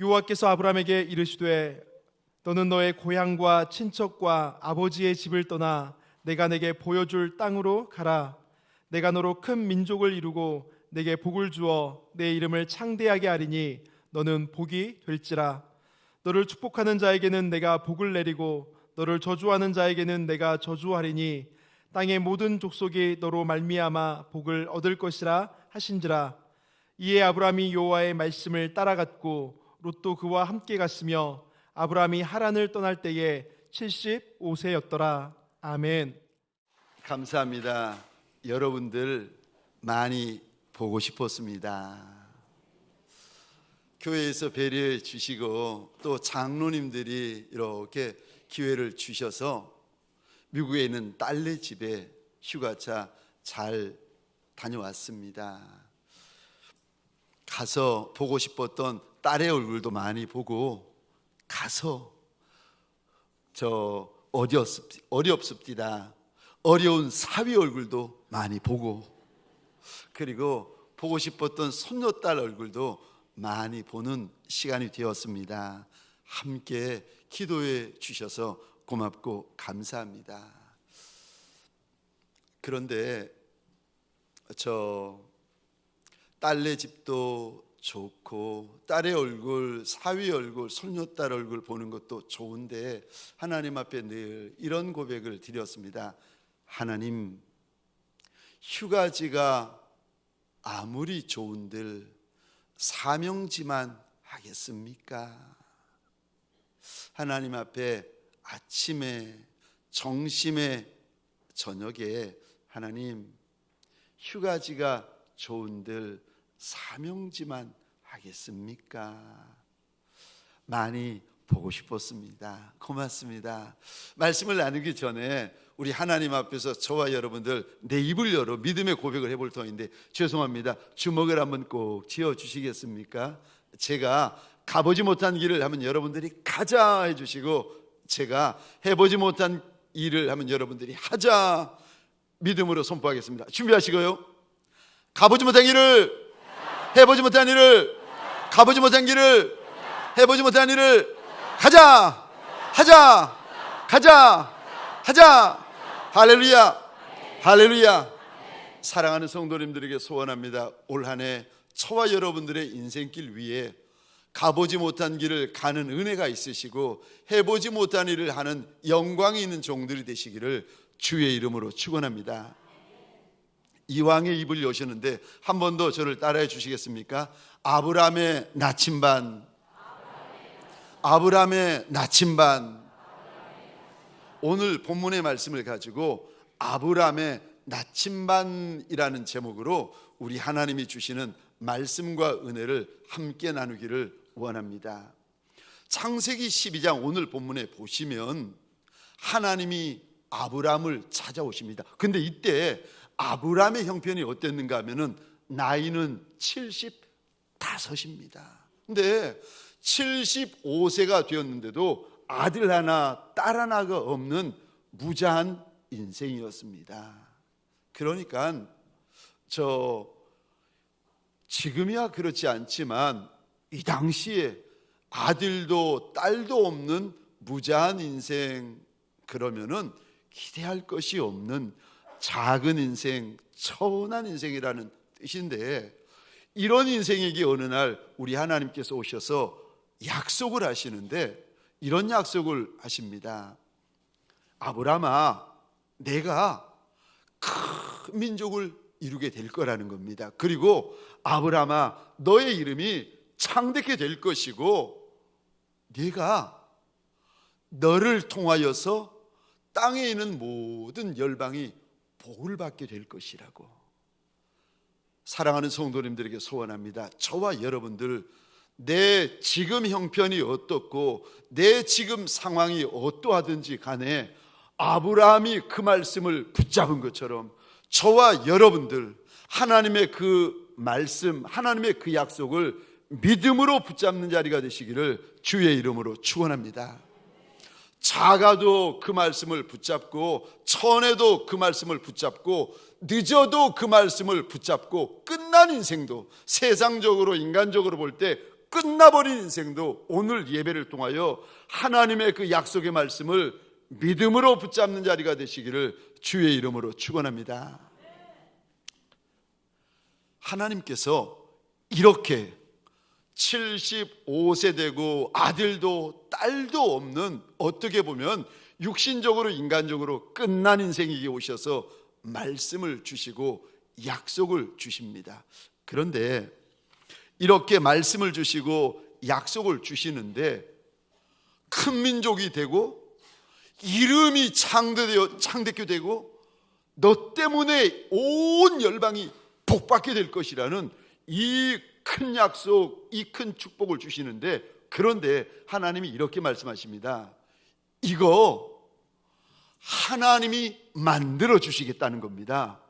여호와께서 아브라함에게 이르시되 너는 너의 고향과 친척과 아버지의 집을 떠나 내가 내게 보여줄 땅으로 가라. 내가 너로 큰 민족을 이루고 내게 복을 주어 내 이름을 창대하게 하리니 너는 복이 될지라. 너를 축복하는 자에게는 내가 복을 내리고 너를 저주하는 자에게는 내가 저주하리니 땅의 모든 족속이 너로 말미암아 복을 얻을 것이라 하신지라. 이에 아브라함이 여호와의 말씀을 따라갔고 롯도 그와 함께 갔으며 아브라함이 하란을 떠날 때에 75세였더라. 아멘. 감사합니다. 여러분들 많이 보고 싶었습니다. 교회에서 배려해 주시고 또 장로님들이 이렇게 기회를 주셔서 미국에 있는 딸네 집에 휴가차 잘 다녀왔습니다. 가서 보고 싶었던 딸의 얼굴도 많이 보고 가서 어렵습니다. 어려운 사위 얼굴도 많이 보고 그리고 보고 싶었던 손녀딸 얼굴도 많이 보는 시간이 되었습니다. 함께 기도해 주셔서 고맙고 감사합니다. 그런데 딸네 집도 좋고 딸의 얼굴, 사위 얼굴, 손녀딸 얼굴 보는 것도 좋은데 하나님 앞에 늘 이런 고백을 드렸습니다. 하나님, 휴가지가 아무리 좋은들 사명지만 하겠습니까? 하나님 앞에 아침에, 정심에, 저녁에 하나님, 휴가지가 좋은들 사명지만 하겠습니까? 많이 보고 싶었습니다. 고맙습니다. 말씀을 나누기 전에 우리 하나님 앞에서 저와 여러분들 내 입을 열어 믿음의 고백을 해볼 터인데 죄송합니다. 주먹을 한번 꼭 쥐어주시겠습니까? 제가 가보지 못한 길을 하면 여러분들이 가자 해주시고 제가 해보지 못한 일을 하면 여러분들이 하자 믿음으로 선포하겠습니다. 준비하시고요. 가보지 못한 길을, 해보지 못한 일을, 가보지 못한 길을, 해보지 못한 일을 가자, 하자, 가자, 하자. 할렐루야, 할렐루야. 사랑하는 성도님들에게 소원합니다. 올 한 해 저와 여러분들의 인생길 위에 가보지 못한 길을 가는 은혜가 있으시고 해보지 못한 일을 하는 영광이 있는 종들이 되시기를 주의 이름으로 축원합니다. 이왕의 입을 여시는데 한 번 더 저를 따라해 주시겠습니까? 아브라함의 나침반, 아브라함의 나침반. 오늘 본문의 말씀을 가지고 아브라함의 나침반이라는 제목으로 우리 하나님이 주시는 말씀과 은혜를 함께 나누기를 원합니다. 창세기 12장 오늘 본문에 보시면 하나님이 아브라함을 찾아오십니다. 근데 이때 아브라함의 형편이 어땠는가 하면은 나이는 75입니다. 근데 75세가 되었는데도 아들 하나 딸 하나가 없는 무자한 인생이었습니다. 그러니까 지금이야 그렇지 않지만 이 당시에 아들도 딸도 없는 무자한 인생, 그러면은 기대할 것이 없는 작은 인생, 처운한 인생이라는 뜻인데 이런 인생에게 어느 날 우리 하나님께서 오셔서 약속을 하시는데 이런 약속을 하십니다. 아브라함아, 내가 큰 민족을 이루게 될 거라는 겁니다. 그리고 아브라함아, 너의 이름이 창대케 될 것이고 네가 너를 통하여서 땅에 있는 모든 열방이 복을 받게 될 것이라고. 사랑하는 성도님들에게 소원합니다. 저와 여러분들 내 지금 형편이 어떻고 내 지금 상황이 어떠하든지 간에 아브라함이 그 말씀을 붙잡은 것처럼 저와 여러분들 하나님의 그 말씀, 하나님의 그 약속을 믿음으로 붙잡는 자리가 되시기를 주의 이름으로 축원합니다. 작아도 그 말씀을 붙잡고 천해도 그 말씀을 붙잡고 늦어도 그 말씀을 붙잡고 끝난 인생도 세상적으로 인간적으로 볼 때 끝나버린 인생도 오늘 예배를 통하여 하나님의 그 약속의 말씀을 믿음으로 붙잡는 자리가 되시기를 주의 이름으로 축원합니다. 하나님께서 이렇게 75세 되고 아들도 딸도 없는, 어떻게 보면 육신적으로 인간적으로 끝난 인생에게 오셔서 말씀을 주시고 약속을 주십니다. 그런데 이렇게 말씀을 주시고 약속을 주시는데 큰 민족이 되고 이름이 창대케 되고 너 때문에 온 열방이 복받게 될 것이라는 이 큰 약속, 이 큰 축복을 주시는데, 그런데 하나님이 이렇게 말씀하십니다. 이거 하나님이 만들어 주시겠다는 겁니다.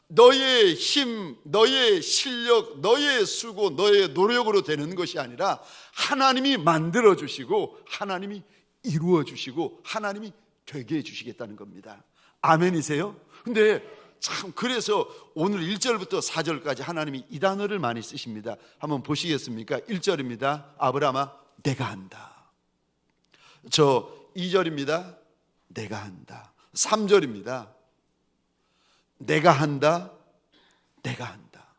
너의 힘, 너의 실력, 너의 수고, 너의 노력으로 되는 것이 아니라 하나님이 만들어 주시고 하나님이 이루어 주시고 하나님이 되게 해 주시겠다는 겁니다. 아멘이세요? 근데 참, 그래서 오늘 1절부터 4절까지 하나님이 이 단어를 많이 쓰십니다. 한번 보시겠습니까? 1절입니다. 아브라함아, 내가 한다. 2절입니다. 내가 한다. 3절입니다. 내가 한다. 내가 한다.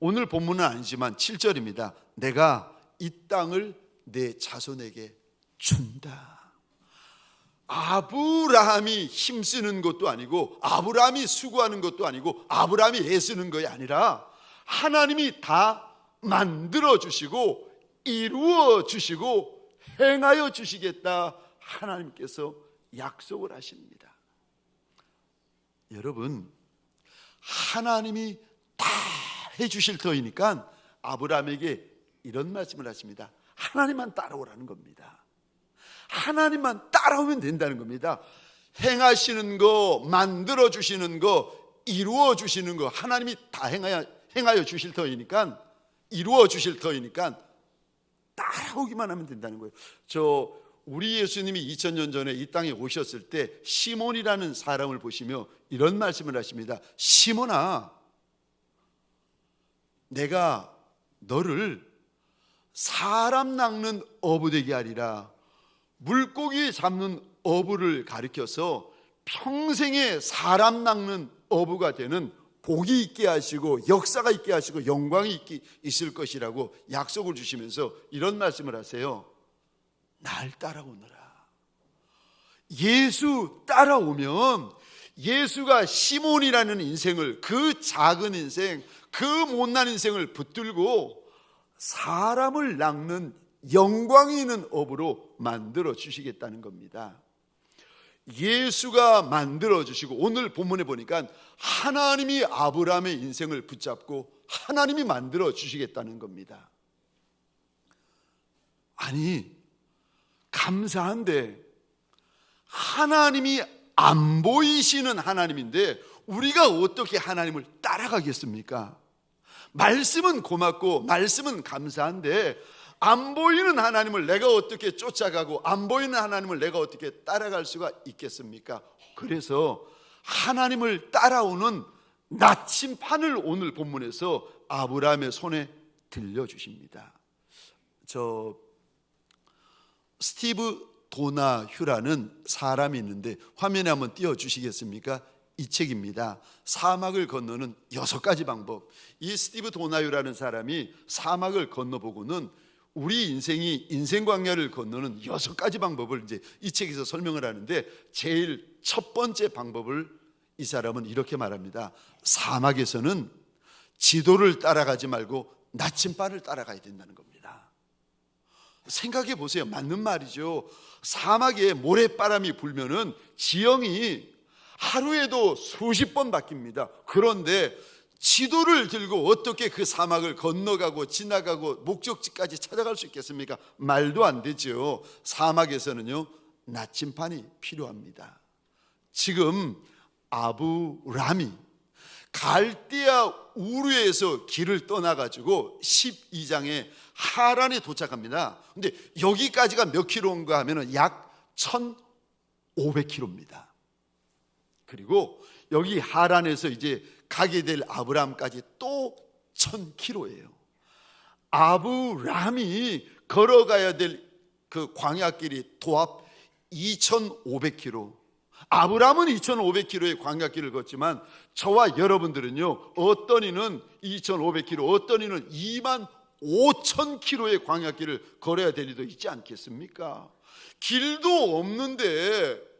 오늘 본문은 아니지만 7절입니다. 내가 이 땅을 내 자손에게 준다. 아브라함이 힘쓰는 것도 아니고 아브라함이 수고하는 것도 아니고 아브라함이 애쓰는 것이 아니라 하나님이 다 만들어 주시고 이루어 주시고 행하여 주시겠다, 하나님께서 약속을 하십니다. 여러분, 하나님이 다 해주실 터이니까 아브라함에게 이런 말씀을 하십니다. 하나님만 따라오라는 겁니다. 하나님만 따라오면 된다는 겁니다. 행하시는 거, 만들어 주시는 거, 이루어 주시는 거 하나님이 다 행하여 주실 터이니까, 이루어 주실 터이니까 따라오기만 하면 된다는 거예요. 우리 예수님이 2000년 전에 이 땅에 오셨을 때 시몬이라는 사람을 보시며 이런 말씀을 하십니다. 시몬아, 내가 너를 사람 낚는 어부 되게 하리라. 물고기 잡는 어부를 가리켜서 평생에 사람 낚는 어부가 되는 복이 있게 하시고 역사가 있게 하시고 영광이 있을 것이라고 약속을 주시면서 이런 말씀을 하세요. 날 따라오너라. 예수 따라오면 예수가 시몬이라는 인생을, 그 작은 인생, 그 못난 인생을 붙들고 사람을 낚는 영광이 있는 업으로 만들어 주시겠다는 겁니다. 예수가 만들어 주시고, 오늘 본문에 보니까 하나님이 아브라함의 인생을 붙잡고 하나님이 만들어 주시겠다는 겁니다. 아니, 감사한데 하나님이 안 보이시는 하나님인데 우리가 어떻게 하나님을 따라가겠습니까? 말씀은 고맙고 말씀은 감사한데 안 보이는 하나님을 내가 어떻게 쫓아가고 안 보이는 하나님을 내가 어떻게 따라갈 수가 있겠습니까? 그래서 하나님을 따라오는 나침판을 오늘 본문에서 아브라함의 손에 들려주십니다. 스티브 도나휴라는 사람이 있는데 화면에 한번 띄워주시겠습니까? 이 책입니다. 사막을 건너는 6가지 방법. 이 스티브 도나휴라는 사람이 사막을 건너보고는 우리 인생 광야를 건너는 6가지 방법을 이제 이 책에서 설명을 하는데, 제일 첫 번째 방법을 이 사람은 이렇게 말합니다. 사막에서는 지도를 따라가지 말고 나침반을 따라가야 된다는 겁니다. 생각해 보세요. 맞는 말이죠. 사막에 모래바람이 불면은 지형이 하루에도 수십 번 바뀝니다. 그런데 지도를 들고 어떻게 그 사막을 건너가고 지나가고 목적지까지 찾아갈 수 있겠습니까? 말도 안 되죠. 사막에서는요, 나침반이 필요합니다. 지금 아브람이 갈대아 우르에서 길을 떠나가지고 12장에 하란에 도착합니다. 근데 여기까지가 몇 킬로인가 하면 약 1500킬로입니다. 그리고 여기 하란에서 이제 가게 될 아브람까지 또 1000킬로예요. 아브람이 걸어가야 될 그 광야길이 도합 2,500km. 아브람은 2,500km의 광야길을 걷지만 저와 여러분들은요, 어떤 이는 2,500km, 어떤 이는 25,000km의 광야길을 걸어야 될 리도 있지 않겠습니까? 길도 없는데,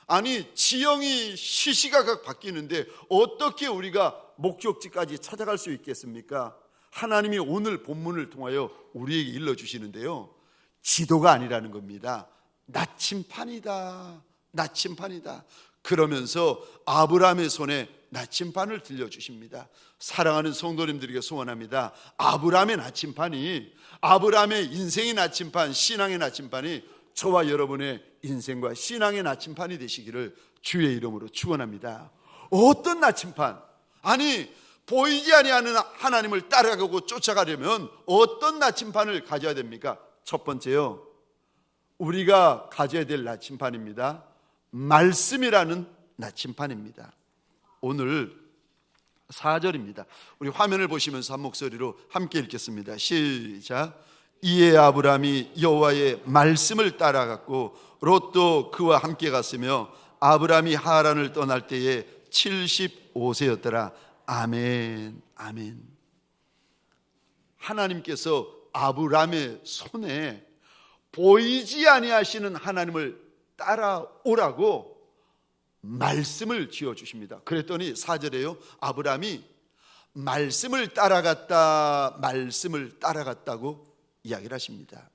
아니 지형이 시시각각 바뀌는데 어떻게 우리가 목적지까지 찾아갈 수 있겠습니까? 하나님이 오늘 본문을 통하여 우리에게 일러주시는데요, 지도가 아니라는 겁니다. 나침판이다, 나침판이다. 그러면서 아브라함의 손에 나침판을 들려주십니다. 사랑하는 성도님들에게 소원합니다. 아브라함의 나침판이, 아브라함의 인생의 나침판, 신앙의 나침판이 저와 여러분의 인생과 신앙의 나침판이 되시기를 주의 이름으로 축원합니다. 어떤 나침판? 아니 보이지 아니하는 하나님을 따라가고 쫓아가려면 어떤 나침판을 가져야 됩니까? 첫 번째요, 우리가 가져야 될 나침판입니다. 말씀이라는 나침판입니다. 오늘 4절입니다. 우리 화면을 보시면서 한 목소리로 함께 읽겠습니다. 시작. 이에 아브람이 여호와의 말씀을 따라갔고 롯도 그와 함께 갔으며 아브람이 하란을 떠날 때에 75세였더라. 아멘, 아멘. 하나님께서 아브람의 손에 보이지 아니하시는 하나님을 따라오라고 말씀을 지어주십니다. 그랬더니 4절에요, 아브람이 말씀을 따라갔다, 말씀을 따라갔다고 이야기를 하십니다.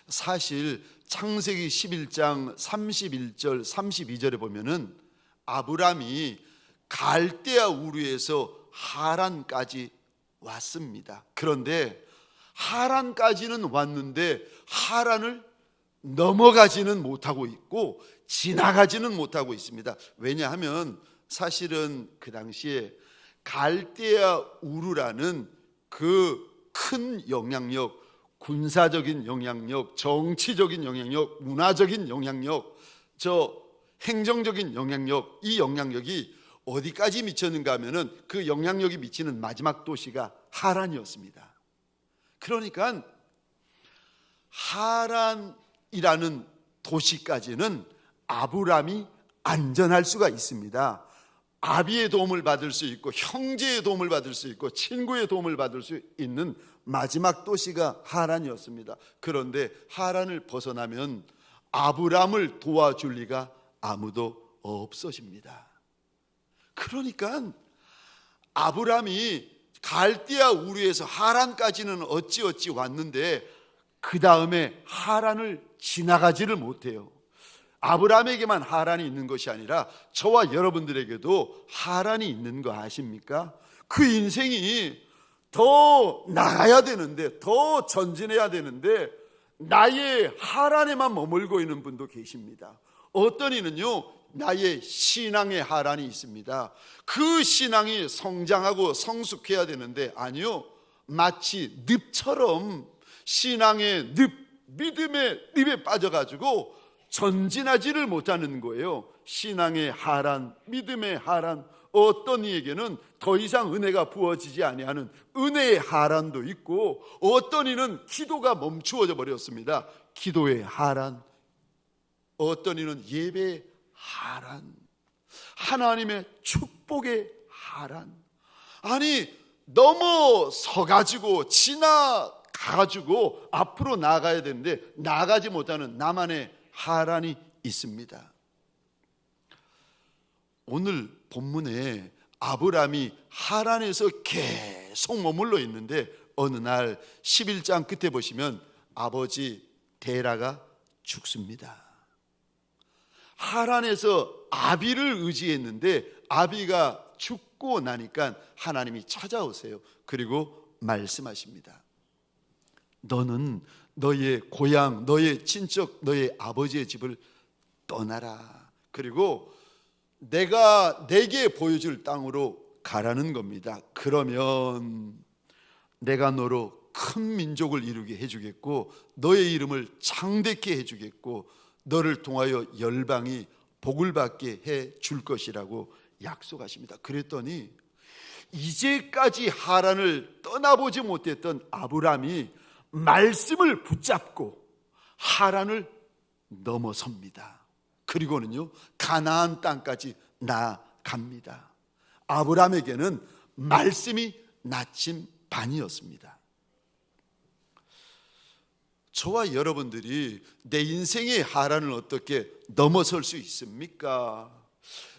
사실 창세기 11장 31절 32절에 보면은 아브람이 갈대아 우르에서 하란까지 왔습니다. 그런데 하란까지는 왔는데 하란을 넘어가지는 못하고 있고 지나가지는 못하고 있습니다. 왜냐하면 사실은 그 당시에 갈대아 우르라는 그 큰 영향력, 군사적인 영향력, 정치적인 영향력, 문화적인 영향력, 행정적인 영향력, 이 영향력이 어디까지 미쳤는가 하면은 그 영향력이 미치는 마지막 도시가 하란이었습니다. 그러니까 하란이라는 도시까지는 아브람이 안전할 수가 있습니다. 아비의 도움을 받을 수 있고 형제의 도움을 받을 수 있고 친구의 도움을 받을 수 있는 마지막 도시가 하란이었습니다. 그런데 하란을 벗어나면 아브람을 도와줄 리가 아무도 없어집니다. 그러니까 아브람이 갈대아 우르에서 하란까지는 어찌어찌 왔는데 그 다음에 하란을 지나가지를 못해요. 아브람에게만 하란이 있는 것이 아니라 저와 여러분들에게도 하란이 있는 거 아십니까? 그 인생이 더 나가야 되는데, 더 전진해야 되는데 나의 하란에만 머물고 있는 분도 계십니다. 어떤 이는요, 나의 신앙의 하란이 있습니다. 그 신앙이 성장하고 성숙해야 되는데 아니요, 마치 늪처럼 신앙의 늪, 믿음의 늪에 빠져가지고 전진하지를 못하는 거예요. 신앙의 하란, 믿음의 하란, 어떤 이에게는 더 이상 은혜가 부어지지 아니하는 은혜의 하란도 있고, 어떤 이는 기도가 멈추어져 버렸습니다. 기도의 하란, 어떤 이는 예배의 하란, 하나님의 축복의 하란. 아니 넘어서가지고 지나가가지고 앞으로 나가야 되는데 나가지 못하는 나만의 하란이 있습니다. 오늘 본문에 아브람이 하란에서 계속 머물러 있는데 어느 날 11장 끝에 보시면 아버지 데라가 죽습니다. 하란에서 아비를 의지했는데 아비가 죽고 나니까 하나님이 찾아오세요. 그리고 말씀하십니다. 너는 너의 고향, 너의 친척, 너의 아버지의 집을 떠나라. 그리고 내가 내게 보여줄 땅으로 가라는 겁니다. 그러면 내가 너로 큰 민족을 이루게 해주겠고 너의 이름을 창대케 해주겠고 너를 통하여 열방이 복을 받게 해줄 것이라고 약속하십니다. 그랬더니 이제까지 하란을 떠나보지 못했던 아브라함이 말씀을 붙잡고 하란을 넘어섭니다. 그리고는요, 가나안 땅까지 나아갑니다. 아브라함에게는 말씀이 나침반이었습니다. 저와 여러분들이 내 인생의 하란을 어떻게 넘어설 수 있습니까?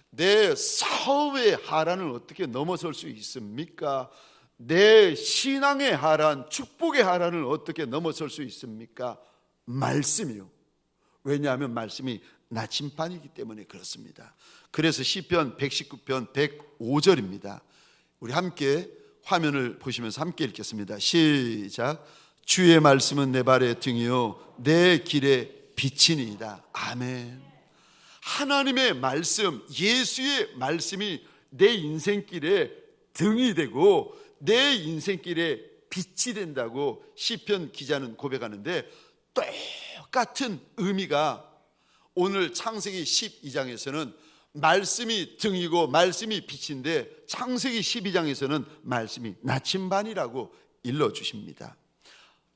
내 사업의 하란을 어떻게 넘어설 수 있습니까? 내 신앙의 하란, 축복의 하란을 어떻게 넘어설 수 있습니까? 말씀이요. 왜냐하면 말씀이 나침반이기 때문에 그렇습니다. 그래서 시편 119편 105절입니다. 우리 함께 화면을 보시면서 함께 읽겠습니다. 시작. 주의 말씀은 내 발의 등이요 내 길의 빛이니이다. 아멘. 하나님의 말씀, 예수의 말씀이 내 인생길에 등이 되고 내 인생길에 빛이 된다고 시편 기자는 고백하는데, 똑같은 의미가 오늘 창세기 12장에서는 말씀이 등이고 말씀이 빛인데, 창세기 12장에서는 말씀이 나침반이라고 일러주십니다.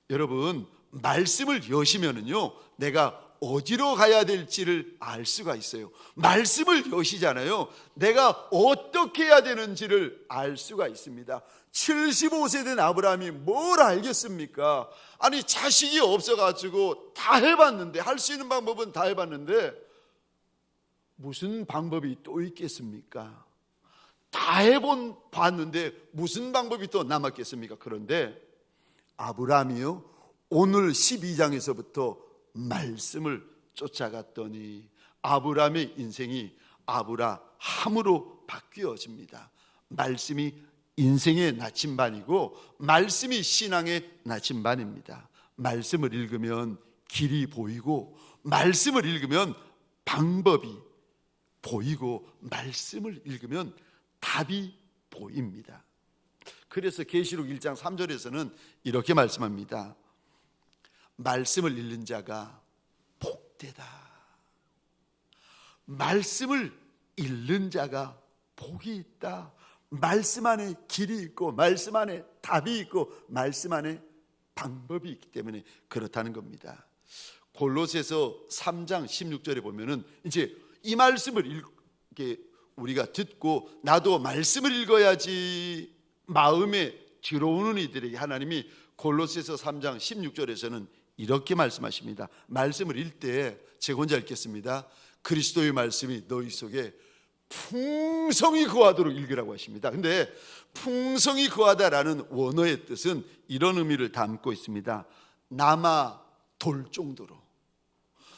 여러분, 말씀을 여시면은요, 내가 어디로 가야 될지를 알 수가 있어요. 말씀을 여시잖아요. 내가 어떻게 해야 되는지를 알 수가 있습니다. 75세 된 아브라함이 뭘 알겠습니까? 아니, 자식이 없어가지고 다 해봤는데, 할 수 있는 방법은 다 해봤는데 무슨 방법이 또 있겠습니까? 다 봤는데 무슨 방법이 또 남았겠습니까? 그런데 아브라함이요, 오늘 12장에서부터 말씀을 쫓아갔더니 아브라함의 인생이 아브라함으로 바뀌어집니다. 말씀이 인생의 나침반이고 말씀이 신앙의 나침반입니다. 말씀을 읽으면 길이 보이고, 말씀을 읽으면 방법이 보이고, 말씀을 읽으면 답이 보입니다. 그래서 계시록 1장 3절에서는 이렇게 말씀합니다. 말씀을 읽는 자가 복되다. 말씀을 읽는 자가 복이 있다. 말씀 안에 길이 있고, 말씀 안에 답이 있고, 말씀 안에 방법이 있기 때문에 그렇다는 겁니다. 골로새서 3장 16절에 보면은 이제 이 말씀을 이렇게 우리가 듣고 나도 말씀을 읽어야지 마음에 들어오는 이들에게 하나님이 골로새서 3장 16절에서는 이렇게 말씀하십니다. 말씀을 읽을 때 제가 혼자 읽겠습니다. 그리스도의 말씀이 너희 속에 풍성히 거하도록 읽으라고 하십니다. 근데 풍성히 거하다라는 원어의 뜻은 이런 의미를 담고 있습니다. 남아 돌 정도로,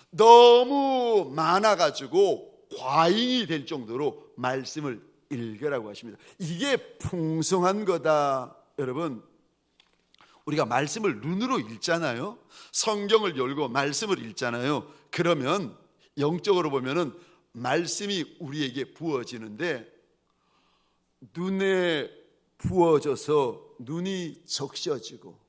너무 많아가지고 과잉이 될 정도로 말씀을 읽으라고 하십니다. 이게 풍성한 거다. 여러분, 우리가 말씀을 눈으로 읽잖아요. 성경을 열고 말씀을 읽잖아요. 그러면 영적으로 보면은 말씀이 우리에게 부어지는데, 눈에 부어져서 눈이 적셔지고,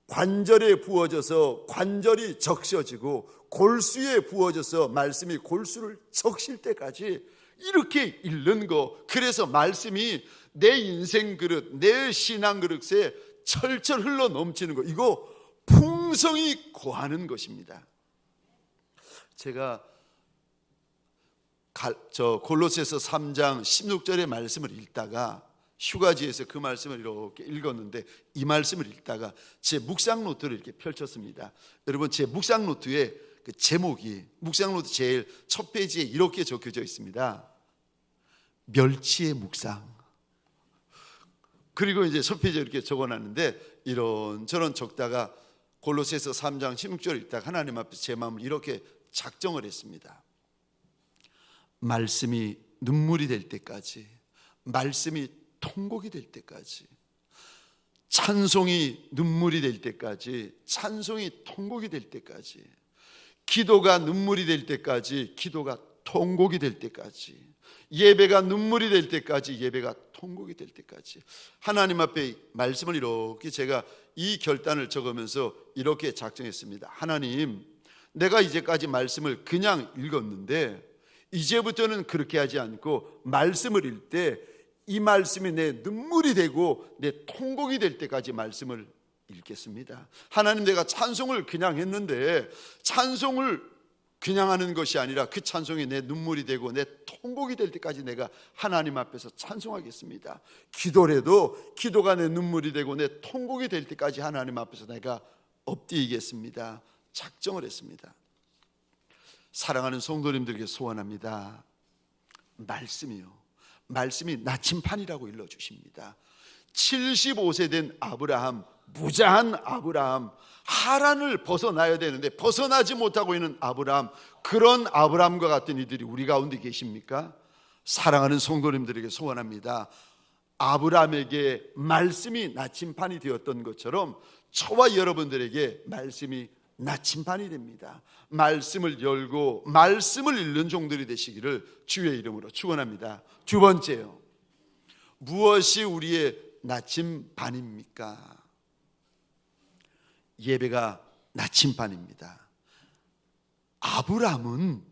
관절에 부어져서 관절이 적셔지고, 골수에 부어져서 말씀이 골수를 적실 때까지 이렇게 읽는 거. 그래서 말씀이 내 인생 그릇, 내 신앙 그릇에 철철 흘러 넘치는 거, 이거 풍성히 거하는 것입니다. 제가 골로새서 3장 16절의 말씀을 읽다가 휴가지에서 그 말씀을 이렇게 읽었는데, 이 말씀을 읽다가 제 묵상 노트를 이렇게 펼쳤습니다. 여러분, 제 묵상 노트에 그 제목이, 묵상 노트 제일 첫 페이지에 이렇게 적혀져 있습니다. 멸치의 묵상. 그리고 이제 첫 페이지에 이렇게 적어놨는데, 이런저런 적다가 골로새서 3장 16절을 읽다가 하나님 앞에서 제 마음을 이렇게 작정을 했습니다. 말씀이 눈물이 될 때까지, 말씀이 통곡이 될 때까지, 찬송이 눈물이 될 때까지, 찬송이 통곡이 될 때까지, 기도가 눈물이 될 때까지, 기도가 통곡이 될 때까지, 예배가 눈물이 될 때까지, 예배가 통곡이 될 때까지 하나님 앞에 말씀을 이렇게 제가 이 결단을 적으면서 이렇게 작정했습니다. 하나님, 내가 이제까지 말씀을 그냥 읽었는데 이제부터는 그렇게 하지 않고 말씀을 읽을 때 이 말씀이 내 눈물이 되고 내 통곡이 될 때까지 말씀을 읽겠습니다. 하나님, 내가 찬송을 그냥 했는데 찬송을 그냥 하는 것이 아니라 그 찬송이 내 눈물이 되고 내 통곡이 될 때까지 내가 하나님 앞에서 찬송하겠습니다. 기도래도 기도가 내 눈물이 되고 내 통곡이 될 때까지 하나님 앞에서 내가 엎드리겠습니다. 작정을 했습니다. 사랑하는 성도님들에게 소원합니다. 말씀이 나침판이라고 일러주십니다. 75세 된 아브라함, 무자한 아브라함, 하란을 벗어나야 되는데 벗어나지 못하고 있는 아브라함, 그런 아브라함과 같은 이들이 우리 가운데 계십니까? 사랑하는 성도님들에게 소원합니다. 아브라함에게 말씀이 나침판이 되었던 것처럼 저와 여러분들에게 말씀이 나침판이 됩니다. 말씀을 열고 말씀을 읽는 종들이 되시기를 주의 이름으로 축원합니다. 두 번째요, 무엇이 우리의 나침반입니까? 예배가 나침반입니다. 아브라함은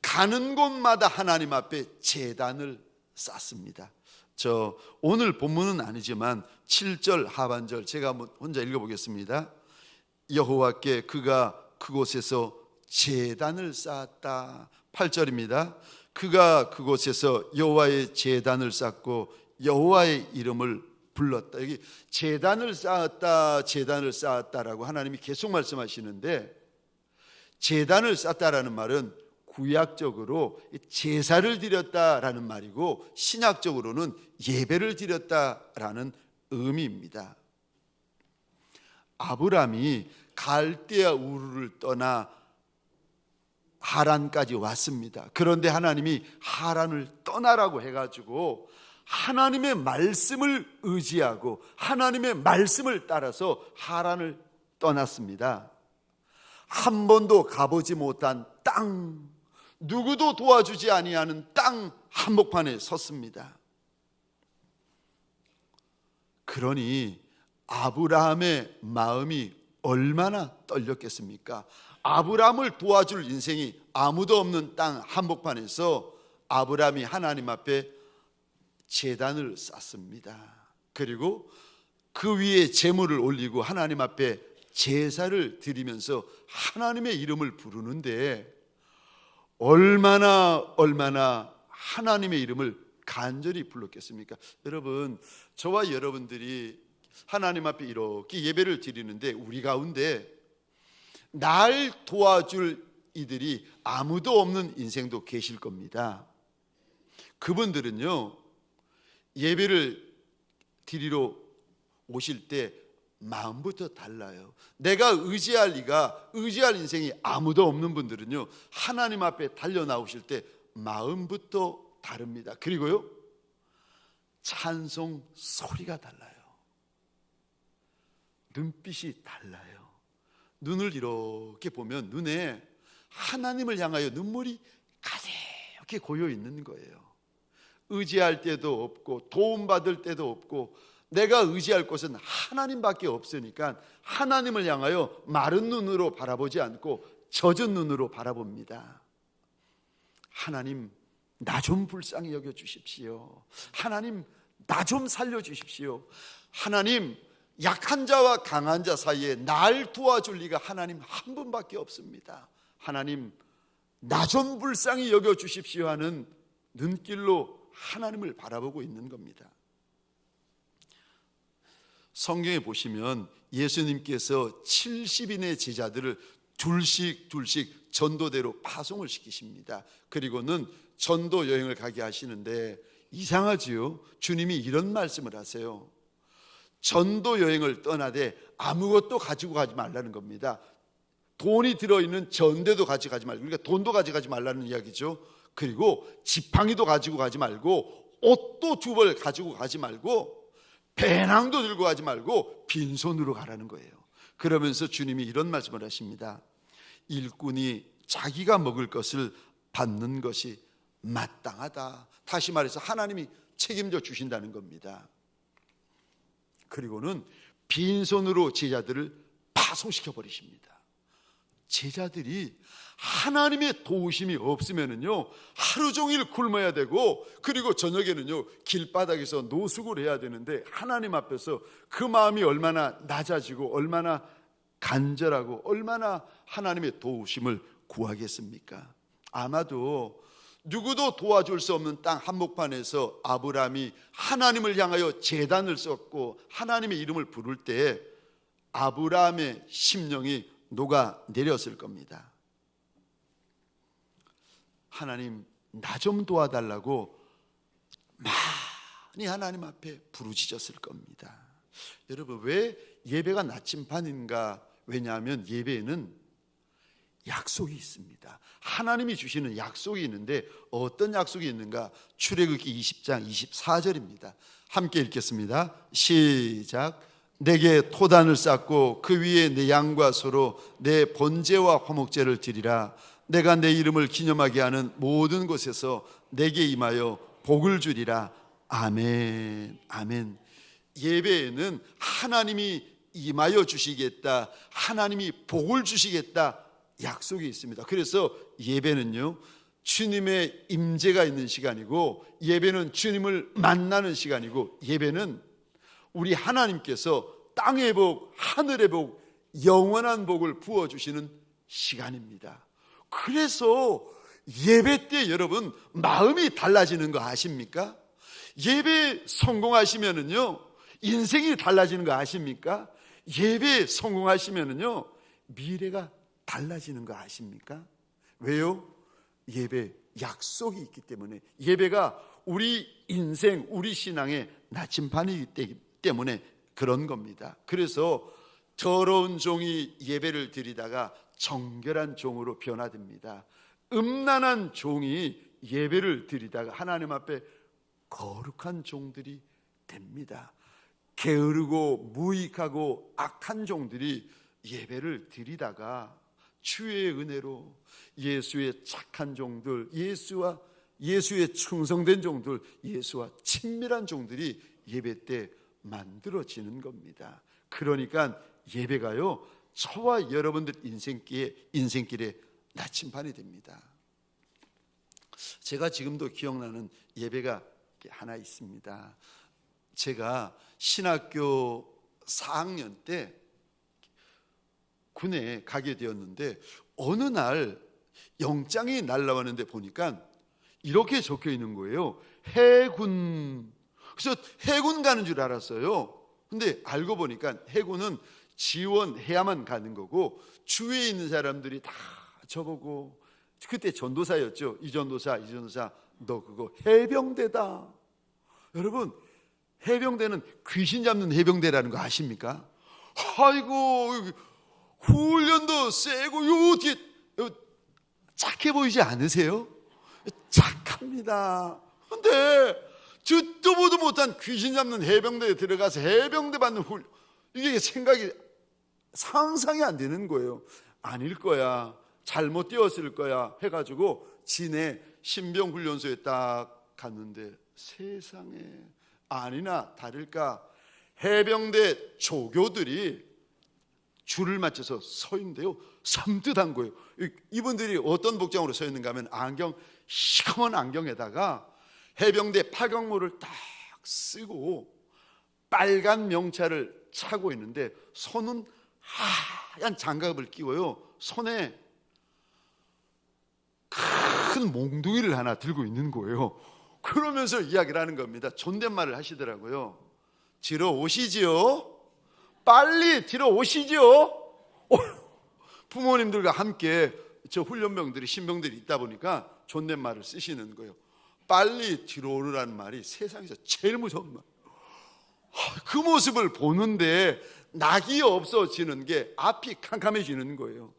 가는 곳마다 하나님 앞에 제단을 쌓습니다. 저 오늘 본문은 아니지만 7절 하반절 제가 한번 혼자 읽어보겠습니다. 여호와께 그가 그곳에서 제단을 쌓았다. 8절입니다. 그가 그곳에서 여호와의 제단을 쌓고 여호와의 이름을 불렀다. 여기 제단을 쌓았다라고 하나님이 계속 말씀하시는데, 제단을 쌓았다라는 말은 구약적으로 제사를 드렸다라는 말이고 신약적으로는 예배를 드렸다라는 의미입니다. 아브라함이 갈대아 우르를 떠나 하란까지 왔습니다. 그런데 하나님이 하란을 떠나라고 해가지고 하나님의 말씀을 의지하고 하나님의 말씀을 따라서 하란을 떠났습니다. 한 번도 가보지 못한 땅, 누구도 도와주지 아니하는 땅 한복판에 섰습니다. 그러니 아브라함의 마음이 얼마나 떨렸겠습니까? 아브라함을 도와줄 인생이 아무도 없는 땅 한복판에서 아브라함이 하나님 앞에 제단을 쌓습니다. 그리고 그 위에 제물을 올리고 하나님 앞에 제사를 드리면서 하나님의 이름을 부르는데 얼마나 하나님의 이름을 간절히 불렀겠습니까? 여러분, 저와 여러분들이 하나님 앞에 이렇게 예배를 드리는데 우리 가운데 날 도와줄 이들이 아무도 없는 인생도 계실 겁니다. 그분들은요, 예배를 드리러 오실 때 마음부터 달라요. 내가 의지할 인생이 아무도 없는 분들은요, 하나님 앞에 달려 나오실 때 마음부터 다릅니다. 그리고요, 찬송 소리가 달라요. 눈빛이 달라요. 눈을 이렇게 보면 눈에 하나님을 향하여 눈물이 가득히 고여 있는 거예요. 의지할 때도 없고 도움받을 때도 없고 내가 의지할 곳은 하나님밖에 없으니까 하나님을 향하여 마른 눈으로 바라보지 않고 젖은 눈으로 바라봅니다. 하나님, 나 좀 불쌍히 여겨 주십시오. 하나님, 나 좀 살려 주십시오. 하나님, 약한 자와 강한 자 사이에 날 도와줄 리가 하나님 한 분밖에 없습니다. 하나님, 나 좀 불쌍히 여겨 주십시오 하는 눈길로 하나님을 바라보고 있는 겁니다. 성경에 보시면 예수님께서 70인의 제자들을 둘씩 전도대로 파송을 시키십니다. 그리고는 전도 여행을 가게 하시는데 이상하지요? 주님이 이런 말씀을 하세요. 전도 여행을 떠나되 아무것도 가지고 가지 말라는 겁니다. 돈이 들어있는 전대도 가져가지 말고, 그러니까 돈도 가져가지 말라는 이야기죠. 그리고 지팡이도 가지고 가지 말고 옷도 두 벌 가지고 가지 말고 배낭도 들고 가지 말고 빈손으로 가라는 거예요. 그러면서 주님이 이런 말씀을 하십니다. 일꾼이 자기가 먹을 것을 받는 것이 마땅하다. 다시 말해서 하나님이 책임져 주신다는 겁니다. 그리고는 빈손으로 제자들을 파송시켜 버리십니다. 제자들이 하나님의 도우심이 없으면은요 하루 종일 굶어야 되고, 그리고 저녁에는요 길바닥에서 노숙을 해야 되는데, 하나님 앞에서 그 마음이 얼마나 낮아지고 얼마나 간절하고 얼마나 하나님의 도우심을 구하겠습니까? 아마도 누구도 도와줄 수 없는 땅 한복판에서 아브라함이 하나님을 향하여 제단을 썼고 하나님의 이름을 부를 때 아브라함의 심령이 녹아 내렸을 겁니다. 하나님, 나 좀 도와달라고 많이 하나님 앞에 부르짖었을 겁니다. 여러분, 왜 예배가 나침반인가? 왜냐하면 예배에는 약속이 있습니다. 하나님이 주시는 약속이 있는데, 어떤 약속이 있는가? 출애굽기 20장 24절입니다. 함께 읽겠습니다. 시작. 내게 토단을 쌓고 그 위에 내 양과 소로 내 번제와 화목제를 드리라. 내가 내 이름을 기념하게 하는 모든 곳에서 내게 임하여 복을 주리라. 아멘. 아멘. 예배에는 하나님이 임하여 주시겠다, 하나님이 복을 주시겠다 약속이 있습니다. 그래서 예배는요 주님의 임재가 있는 시간이고, 예배는 주님을 만나는 시간이고, 예배는 우리 하나님께서 땅의 복, 하늘의 복, 영원한 복을 부어주시는 시간입니다. 그래서 예배 때 여러분 마음이 달라지는 거 아십니까? 예배 성공하시면은요 인생이 달라지는 거 아십니까? 예배 성공하시면은요 미래가 달라지는 거 아십니까? 왜요? 예배 약속이 있기 때문에, 예배가 우리 인생, 우리 신앙의 나침반이기 때문에 그런 겁니다. 그래서 더러운 종이 예배를 드리다가 정결한 종으로 변화됩니다. 음란한 종이 예배를 드리다가 하나님 앞에 거룩한 종들이 됩니다. 게으르고 무익하고 악한 종들이 예배를 드리다가 주의 은혜로 예수의 착한 종들, 예수의 충성된 종들, 예수와 친밀한 종들이 예배 때 만들어지는 겁니다. 그러니까 예배가요 저와 여러분들 인생길에 나침반이 됩니다. 제가 지금도 기억나는 예배가 하나 있습니다. 제가 신학교 4학년 때 군에 가게 되었는데, 어느 날 영장이 날라왔는데 보니까 이렇게 적혀 있는 거예요. 해군. 그래서 해군 가는 줄 알았어요. 근데 알고 보니까 해군은 지원해야만 가는 거고, 주위에 있는 사람들이 다 저보고, 그때 전도사였죠. 이 전도사 너 그거 해병대다. 여러분, 해병대는 귀신 잡는 해병대라는 거 아십니까? 아이고, 훈련도 세고, 요 뒤에 착해 보이지 않으세요? 착합니다. 근데 듣도 보도 못한 귀신 잡는 해병대에 들어가서 해병대 받는 훈련, 이게 생각이 상상이 안 되는 거예요. 아닐 거야, 잘못 뛰었을 거야 해가지고 진해 신병훈련소에 딱 갔는데, 세상에 아니나 다를까 해병대 조교들이 줄을 맞춰서 서 있는데요, 섬뜩한 거예요. 이분들이 어떤 복장으로 서 있는가 하면 시커먼 안경에다가 해병대 파경모를 딱 쓰고 빨간 명찰을 차고 있는데, 손은 하얀 장갑을 끼고요, 손에 큰 몽둥이를 하나 들고 있는 거예요. 그러면서 이야기를 하는 겁니다. 존댓말을 하시더라고요. 들어오시지요? 빨리 들어오시지요? 부모님들과 함께 저 훈련병들이, 신병들이 있다 보니까 존댓말을 쓰시는 거예요. 빨리 들어오라는 말이 세상에서 제일 무서운 말. 그 모습을 보는데 낙이 없어지는 게 앞이 캄캄해지는 거예요.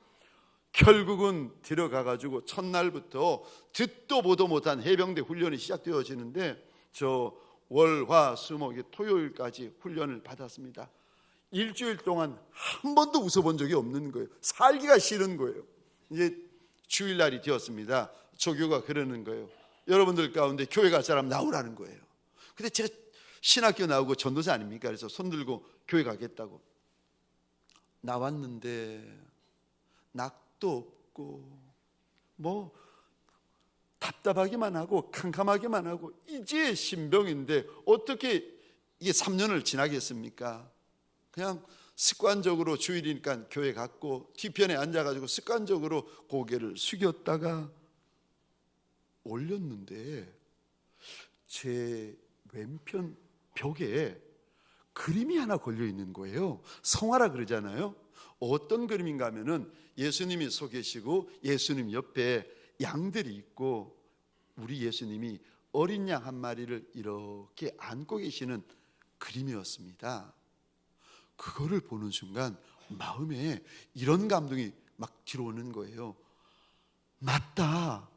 결국은 들어가가지고 첫날부터 듣도 보도 못한 해병대 훈련이 시작되어지는데, 저 월, 화, 수, 목, 토요일까지 훈련을 받았습니다. 일주일 동안 한 번도 웃어본 적이 없는 거예요. 살기가 싫은 거예요. 이제 주일날이 되었습니다. 조교가 그러는 거예요. 여러분들 가운데 교회 갈 사람 나오라는 거예요. 근데 제가 신학교 나오고 전도사 아닙니까? 그래서 손 들고 교회 가겠다고 나왔는데 낙도 생각도 없고 뭐 답답하기만 하고 캄캄하기만 하고 이제 신병인데 어떻게 이게 3년을 지나겠습니까? 그냥 습관적으로 주일이니까 교회 갔고 뒤편에 앉아가지고 습관적으로 고개를 숙였다가 올렸는데 제 왼편 벽에 그림이 하나 걸려 있는 거예요. 성화라 그러잖아요. 어떤 그림인가 하면은 예수님이 서 계시고 예수님 옆에 양들이 있고 우리 예수님이 어린 양 한 마리를 이렇게 안고 계시는 그림이었습니다. 그거를 보는 순간 마음에 이런 감동이 막 들어오는 거예요. 맞다.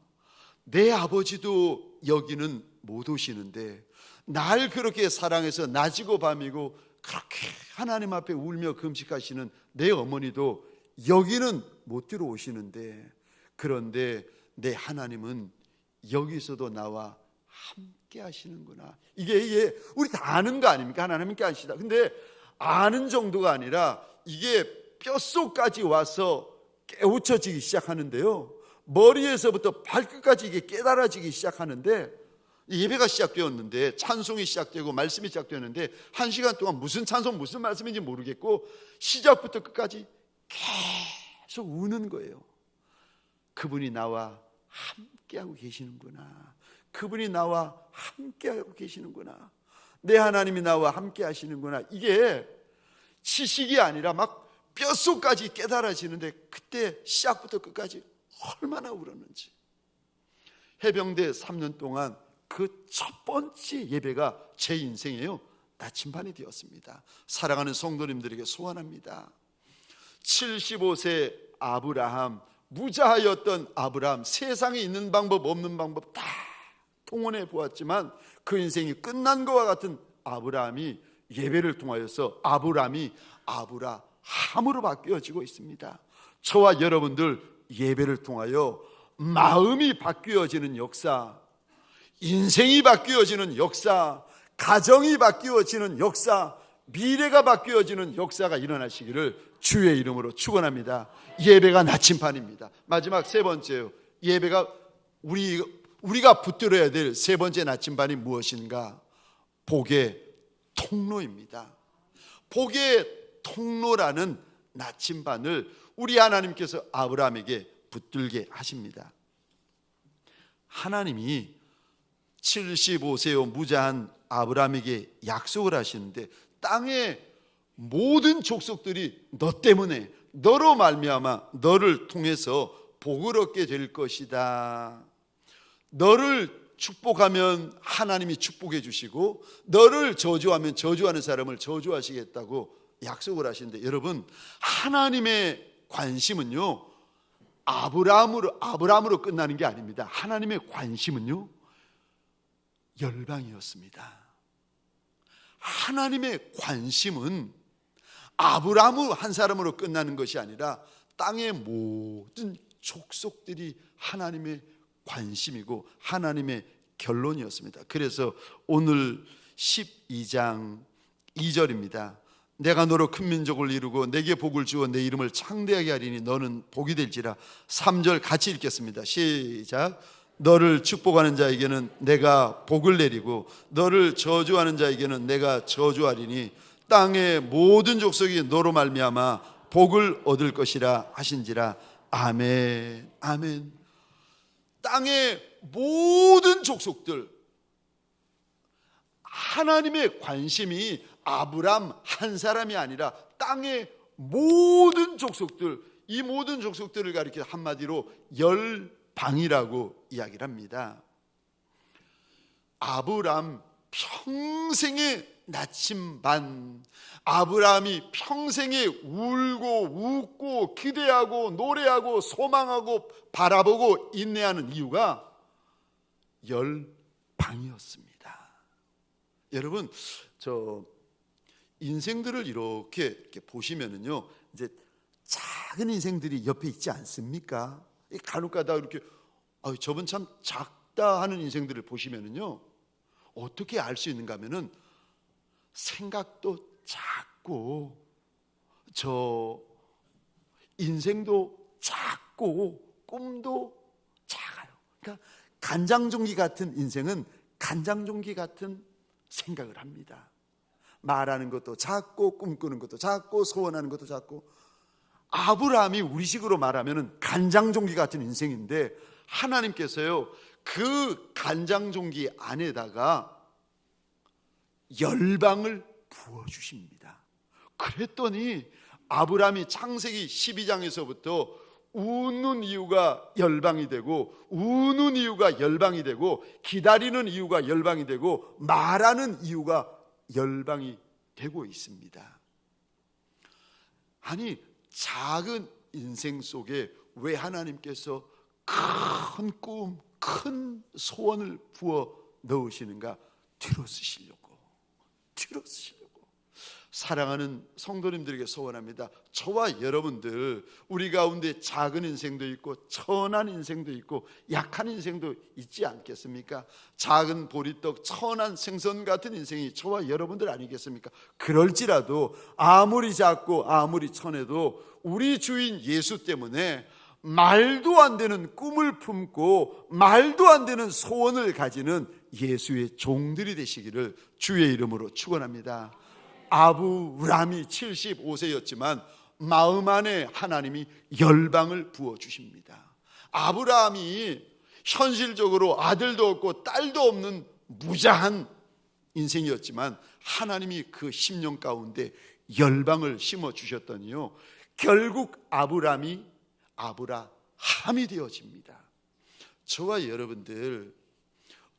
내 아버지도 여기는 못 오시는데 날 그렇게 사랑해서 낮이고 밤이고 그렇게 하나님 앞에 울며 금식하시는 내 어머니도 여기는 못 들어오시는데 그런데 내 하나님은 여기서도 나와 함께 하시는구나. 이게 우리 다 아는 거 아닙니까? 하나님께 하시다. 근데 아는 정도가 아니라 이게 뼛속까지 와서 깨우쳐지기 시작하는데요. 머리에서부터 발끝까지 이게 깨달아지기 시작하는데 예배가 시작되었는데 찬송이 시작되고 말씀이 시작되었는데 1시간 동안 무슨 찬송 무슨 말씀인지 모르겠고 시작부터 끝까지 계속 우는 거예요. 그분이 나와 함께하고 계시는구나. 그분이 나와 함께하고 계시는구나. 내 하나님이 나와 함께 하시는구나. 이게 지식이 아니라 막 뼛속까지 깨달아지는데 그때 시작부터 끝까지 얼마나 울었는지. 해병대 3년 동안 그 첫 번째 예배가 제 인생에요 나침반이 되었습니다. 사랑하는 성도님들에게 소원합니다. 75세 아브라함, 무자하였던 아브라함, 세상에 있는 방법 없는 방법 다 통원해 보았지만 그 인생이 끝난 것과 같은 아브라함이 예배를 통하여서 아브라함이 아브라함으로 바뀌어지고 있습니다. 저와 여러분들 예배를 통하여 마음이 바뀌어지는 역사, 인생이 바뀌어지는 역사, 가정이 바뀌어지는 역사, 미래가 바뀌어지는 역사가 일어나시기를 주의 이름으로 축원합니다. 예배가 나침반입니다. 마지막 세 번째요. 예배가 우리가 붙들어야 될 세 번째 나침반이 무엇인가? 복의 통로입니다. 복의 통로라는 나침반을 우리 하나님께서 아브라함에게 붙들게 하십니다. 하나님이 75세요 무자한 아브라함에게 약속을 하시는데 땅의 모든 족속들이 너 때문에 너로 말미암아 너를 통해서 복을 얻게 될 것이다. 너를 축복하면 하나님이 축복해 주시고 너를 저주하면 저주하는 사람을 저주하시겠다고 약속을 하시는데 여러분 하나님의 관심은요 아브라함으로 끝나는 게 아닙니다. 하나님의 관심은요 열방이었습니다. 하나님의 관심은 아브라함 한 사람으로 끝나는 것이 아니라 땅의 모든 족속들이 하나님의 관심이고 하나님의 결론이었습니다. 그래서 오늘 12장 2절입니다. 내가 너로 큰 민족을 이루고 내게 복을 주어 내 이름을 창대하게 하리니 너는 복이 될지라. 3절 같이 읽겠습니다. 시작. 너를 축복하는 자에게는 내가 복을 내리고 너를 저주하는 자에게는 내가 저주하리니 땅의 모든 족속이 너로 말미암아 복을 얻을 것이라 하신지라. 아멘. 아멘. 땅의 모든 족속들, 하나님의 관심이 아브람 한 사람이 아니라 땅의 모든 족속들, 이 모든 족속들을 가리켜 한마디로 열방이라고 이야기를 합니다. 아브람 평생의 나침반, 아브라함이 평생에 울고 웃고 기대하고 노래하고 소망하고 바라보고 인내하는 이유가 열방이었습니다. 여러분, 저 인생들을 이렇게 보시면은요, 이제 작은 인생들이 옆에 있지 않습니까? 간혹가다 이렇게 저분 참 작다 하는 인생들을 보시면은요, 어떻게 알 수 있는가 하면은 생각도 작고 저 인생도 작고 작고 꿈도 작아요. 그러니까 간장종기 같은 인생은 간장종기 같은 생각을 합니다. 말하는 것도 작고 꿈꾸는 것도 작고 소원하는 것도 작고. 아브라함이 우리식으로 말하면 간장종기 같은 인생인데 하나님께서요 그 간장종기 안에다가 열방을 부어주십니다. 그랬더니 아브라함이 창세기 12장에서부터 우는 이유가 열방이 되고, 우는 이유가 열방이 되고, 기다리는 이유가 열방이 되고, 말하는 이유가 열방이 되고 있습니다. 아니, 작은 인생 속에 왜 하나님께서 큰 꿈, 큰 소원을 부어 넣으시는가? 뒤로 쓰시려고. 사랑하는 성도님들에게 소원합니다. 저와 여러분들, 우리 가운데 작은 인생도 있고 천한 인생도 있고 약한 인생도 있지 않겠습니까? 작은 보리떡, 천한 생선 같은 인생이 저와 여러분들 아니겠습니까? 그럴지라도 아무리 작고 아무리 천해도 우리 주인 예수 때문에 말도 안 되는 꿈을 품고 말도 안 되는 소원을 가지는 예수의 종들이 되시기를 주의 이름으로 축원합니다. 아브라함이 75세였지만 마음 안에 하나님이 열방을 부어주십니다. 아브라함이 현실적으로 아들도 없고 딸도 없는 무자한 인생이었지만 하나님이 그 심령 가운데 열방을 심어주셨더니요 결국 아브라함이 되어집니다. 저와 여러분들,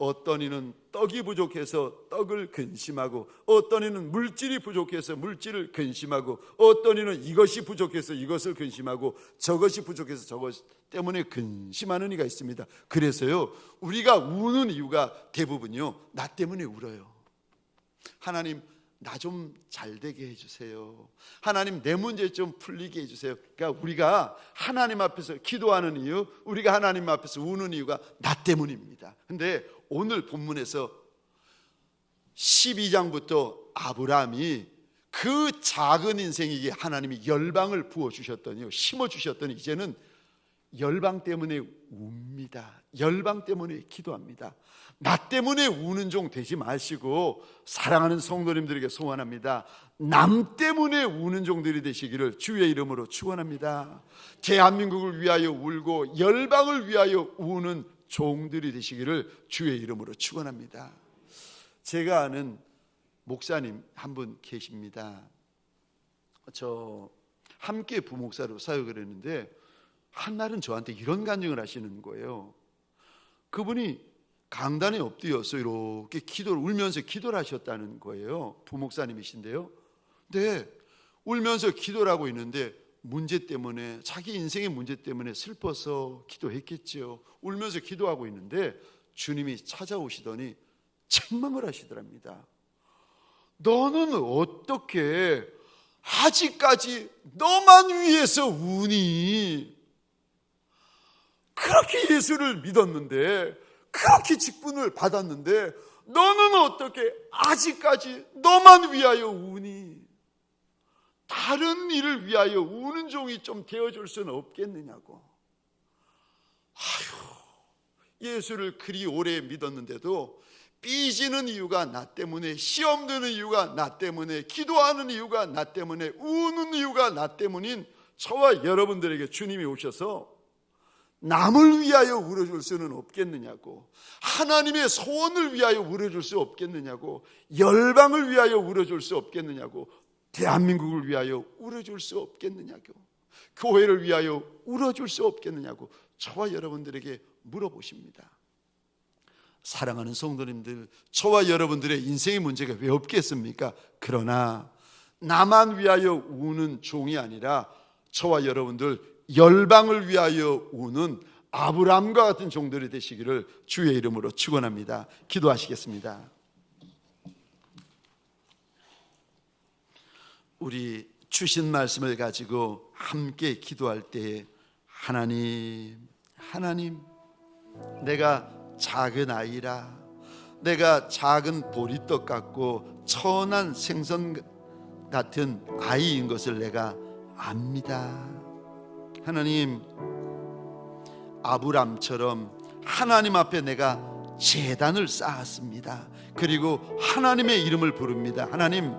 어떤 이는 떡이 부족해서 떡을 근심하고, 어떤 이는 물질이 부족해서 물질을 근심하고, 어떤 이는 이것이 부족해서 이것을 근심하고, 저것이 부족해서 저것 때문에 근심하는 이가 있습니다. 그래서요 우리가 우는 이유가 대부분요 나 때문에 울어요. 하나님, 나 좀 잘되게 해주세요. 하나님, 내 문제 좀 풀리게 해주세요. 그러니까 우리가 하나님 앞에서 기도하는 이유, 우리가 하나님 앞에서 우는 이유가 나 때문입니다. 근데 오늘 본문에서 12장부터 아브라함이 그 작은 인생에게 하나님이 열방을 부어주셨더니, 심어주셨더니 이제는 열방 때문에 웁니다. 열방 때문에 기도합니다. 나 때문에 우는 종 되지 마시고, 사랑하는 성도님들에게 소원합니다. 남 때문에 우는 종들이 되시기를 주의 이름으로 축원합니다. 대한민국을 위하여 울고 열방을 위하여 우는 종들이 되시기를 주의 이름으로 축원합니다. 제가 아는 목사님 한 분 계십니다. 저 함께 부목사로 사역을 했는데 한날은 저한테 이런 간증을 하시는 거예요. 그분이 강단에 엎드려서 이렇게 울면서 기도를 하셨다는 거예요. 부목사님이신데요. 근데 울면서 기도를 하고 있는데 문제 때문에, 자기 인생의 문제 때문에 슬퍼서 기도했겠죠. 울면서 기도하고 있는데 주님이 찾아오시더니 책망을 하시더랍니다. 너는 어떻게 아직까지 너만 위해서 우니? 그렇게 예수를 믿었는데, 그렇게 직분을 받았는데 너는 어떻게 아직까지 너만 위하여 우니? 다른 일을 위하여 우는 종이 좀 되어줄 수는 없겠느냐고. 예수를 그리 오래 믿었는데도 삐지는 이유가 나 때문에, 시험 드는 이유가 나 때문에, 기도하는 이유가 나 때문에, 우는 이유가 나 때문인 저와 여러분들에게 주님이 오셔서 남을 위하여 울어줄 수는 없겠느냐고, 하나님의 소원을 위하여 울어줄 수 없겠느냐고, 열방을 위하여 울어줄 수 없겠느냐고, 대한민국을 위하여 울어줄 수 없겠느냐고, 교회를 위하여 울어줄 수 없겠느냐고 저와 여러분들에게 물어보십니다. 사랑하는 성도님들, 저와 여러분들의 인생의 문제가 왜 없겠습니까? 그러나 나만 위하여 우는 종이 아니라 저와 여러분들 열방을 위하여 우는 아브라함과 같은 종들이 되시기를 주의 이름으로 축원합니다. 기도하시겠습니다. 우리 주신 말씀을 가지고 함께 기도할 때에 하나님, 내가 작은 아이라, 내가 작은 보리떡 같고 천한 생선 같은 아이인 것을 내가 압니다. 하나님, 아브람처럼 하나님 앞에 내가 제단을 쌓았습니다. 그리고 하나님의 이름을 부릅니다. 하나님,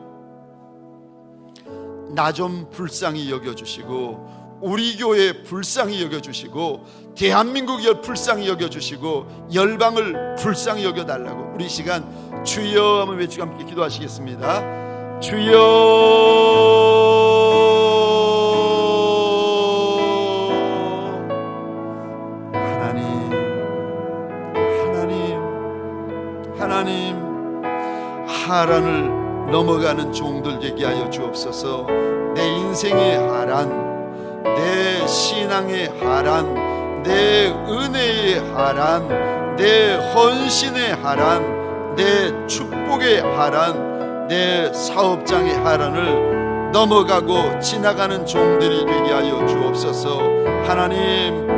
나 좀 불쌍히 여겨주시고 우리 교회 불쌍히 여겨주시고 대한민국을 불쌍히 여겨주시고 열방을 불쌍히 여겨달라고 우리 시간 주여 한번 외치고 함께 기도하시겠습니다. 주여, 하나님, 하란을 넘어가는 종들 되게 하여 주옵소서. 내 인생의 하란, 내 신앙의 하란, 내 은혜의 하란, 내 헌신의 하란, 내 축복의 하란, 내 사업장의 하란을 넘어가고 지나가는 종들이 되게 하여 주옵소서. 하나님,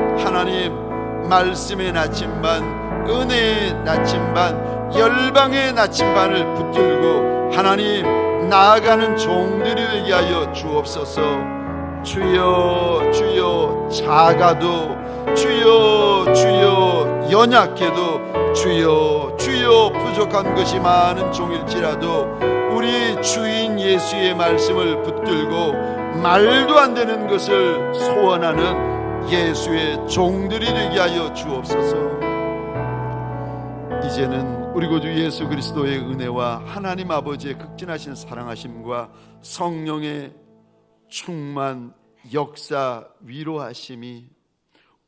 말씀의 나침반, 은혜의 나침반, 열방의 나침반을 붙들고 하나님 나아가는 종들이 되게 하여 주옵소서. 주여, 작아도 주여, 연약해도 주여, 부족한 것이 많은 종일지라도 우리 주인 예수의 말씀을 붙들고 말도 안 되는 것을 소원하는 예수의 종들이 되게 하여 주옵소서. 이제는 우리 구주 예수 그리스도의 은혜와 하나님 아버지의 극진하신 사랑하심과 성령의 충만, 역사, 위로하심이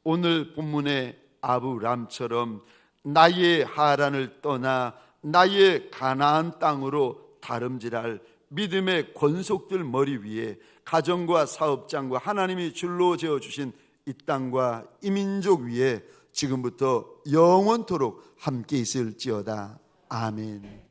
오늘 본문의 아브람처럼 나의 하란을 떠나 나의 가나안 땅으로 다름질할 믿음의 권속들 머리 위에 가정과 사업장과 하나님이 줄로 재어주신 이 땅과 이 민족 위에 지금부터 영원토록 함께 있을지어다. 아멘.